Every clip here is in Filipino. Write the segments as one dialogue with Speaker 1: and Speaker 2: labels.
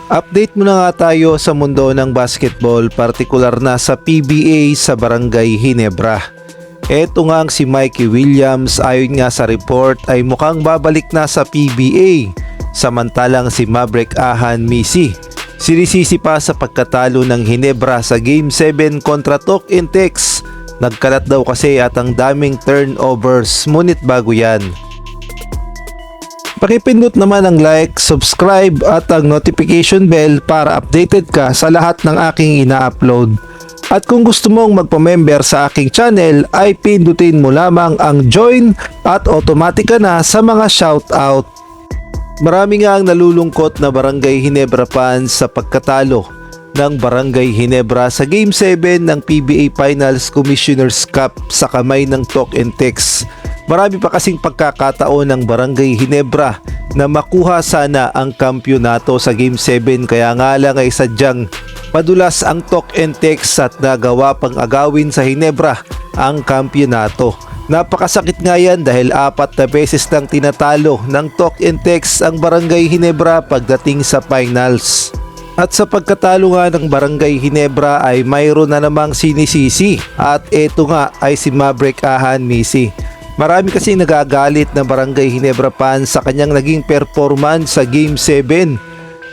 Speaker 1: Update muna nga tayo sa mundo ng basketball, partikular na sa PBA sa Barangay Ginebra. Eto nga ang si Mikey Williams, ayon nga sa report ay mukhang babalik na sa PBA. Samantalang si Maverick Ahan Misi sinisisi pa sa pagkatalo ng Ginebra sa Game 7 kontra Talk Intex. Nagkalat daw kasi at ang daming turnovers, ngunit bago yan, pakipindot naman ang like, subscribe at ang notification bell para updated ka sa lahat ng aking ina-upload. At kung gusto mong magpa-member sa aking channel ay pindutin mo lamang ang join at automatic ka na sa mga shoutout. Marami nga ang nalulungkot na Barangay Ginebra fans sa pagkatalo ng Barangay Ginebra sa Game 7 ng PBA Finals Commissioner's Cup sa kamay ng Talk Intex. Marami pa kasing pagkakataon ng Barangay Ginebra na makuha sana ang kampyonato sa Game 7, kaya nga lang ay sadyang padulas ang Talk Intex at nagawa pang agawin sa Ginebra ang kampyonato. Napakasakit nga yan dahil 4 na beses lang tinatalo ng Talk Intex ang Barangay Ginebra pagdating sa finals. At sa pagkatalo nga ng Barangay Ginebra ay mayroon na namang sinisisi at eto nga ay si Maverick Ahan Misi. Marami kasi nagagalit na Barangay Ginebra fans sa kanyang naging performance sa Game 7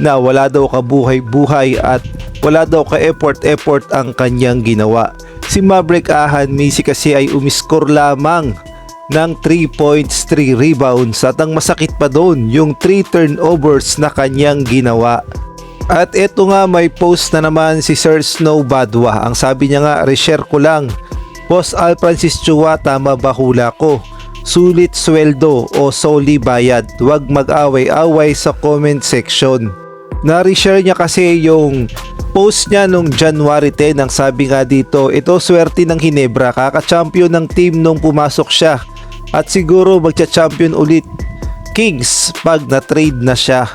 Speaker 1: na wala daw kabuhay-buhay at wala daw ka-effort ang kanyang ginawa. Si Maverick Ahan Misi kasi ay umiskor lamang ng 3 points, 3 rebounds at ang masakit pa doon yung 3 turnovers na kanyang ginawa. At eto nga, may post na naman si Sir Snow Badwa. Ang sabi niya nga, reshare ko lang. Boss Al Francis Chua, tama ba hula ko? Sulit sweldo o soli bayad? Huwag mag-away-away sa comment section. Na-reshare niya kasi yung post niya nung January 10. Ang sabi nga dito, ito swerte ng Ginebra, kaka-champion ng team nung pumasok siya. At siguro magcha-champion ulit Kings pag na-trade na siya.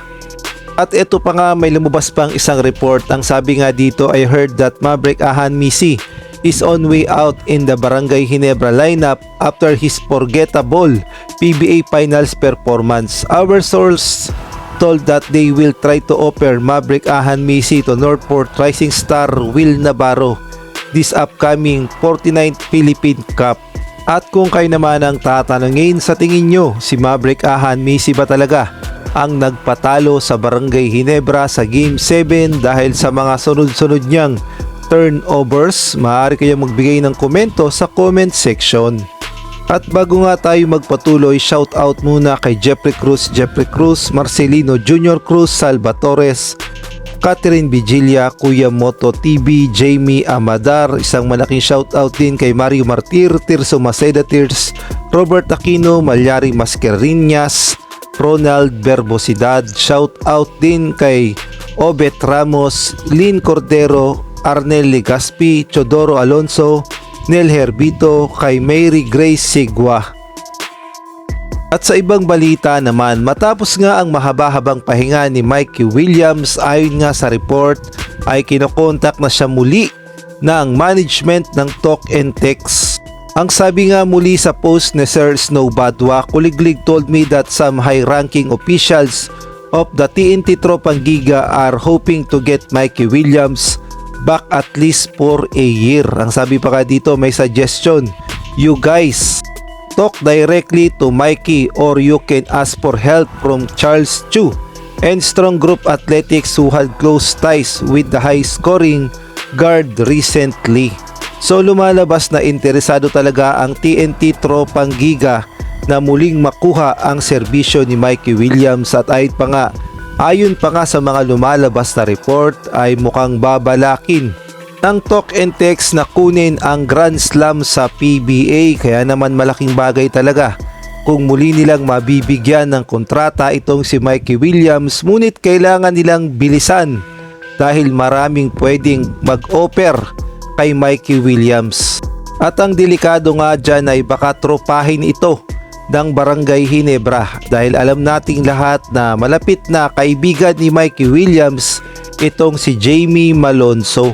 Speaker 1: At ito pa nga, may lumabas pang isang report. Ang sabi nga dito, I heard that Maverick Ahan Misi is on way out in the Barangay Ginebra lineup after his forgettable PBA Finals performance. Our source told that they will try to offer Maverick Ahan Misi to Northport Rising Star Will Navarro this upcoming 49th Philippine Cup. At kung kayo naman ang tatanungin, sa tingin nyo, si Maverick Ahan Misi ba talaga ang nagpatalo sa Barangay Ginebra sa Game 7 dahil sa mga sunod-sunod niyang turnovers? Maaari kayong magbigay ng komento sa comment section. At bago nga tayo magpatuloy, shout out muna kay Jeffrey Cruz, Marcelino Jr. Cruz, Salvatores, Catherine Vigilia, Kuya Moto TV, Jamie Amadar. Isang malaking shout out din kay Mario Martir, Tirso Maceda Tirs, Robert Aquino, Malyari Masquerinas, Ronald Verbosidad. Shout out din kay Obet Ramos, Lynn Cordero, Arnel Legaspi, Chodoro Alonso, Nel Herbito, kay Mary Grace Sigwa. At sa ibang balita naman, matapos nga ang mahaba-habang pahinga ni Mikey Williams, ayon nga sa report ay kinokontak na siya muli ng management ng Talk Intex. Ang sabi nga muli sa post ni Sir Snow Badwa, Kuliglig told me that some high-ranking officials of the TNT Tropang Giga are hoping to get Mikey Williams back at least for a year. Ang sabi pa ka dito, may suggestion. You guys talk directly to Mikey or you can ask for help from Charles Chu and Strong Group Athletics who had close ties with the high-scoring guard recently. So lumalabas na interesado talaga ang TNT Tropang Giga na muling makuha ang serbisyo ni Mikey Williams. At ayon pa nga sa mga lumalabas na report ay mukhang babalakin ng Talk Intex na kunin ang Grand Slam sa PBA. Kaya naman malaking bagay talaga kung muli nilang mabibigyan ng kontrata itong si Mikey Williams. Ngunit kailangan nilang bilisan dahil maraming pwedeng mag-offer kay Mikey Williams. At ang delikado nga dyan ay baka tropahin ito ng Barangay Ginebra dahil alam nating lahat na malapit na kaibigan ni Mikey Williams itong si Jamie Malonzo.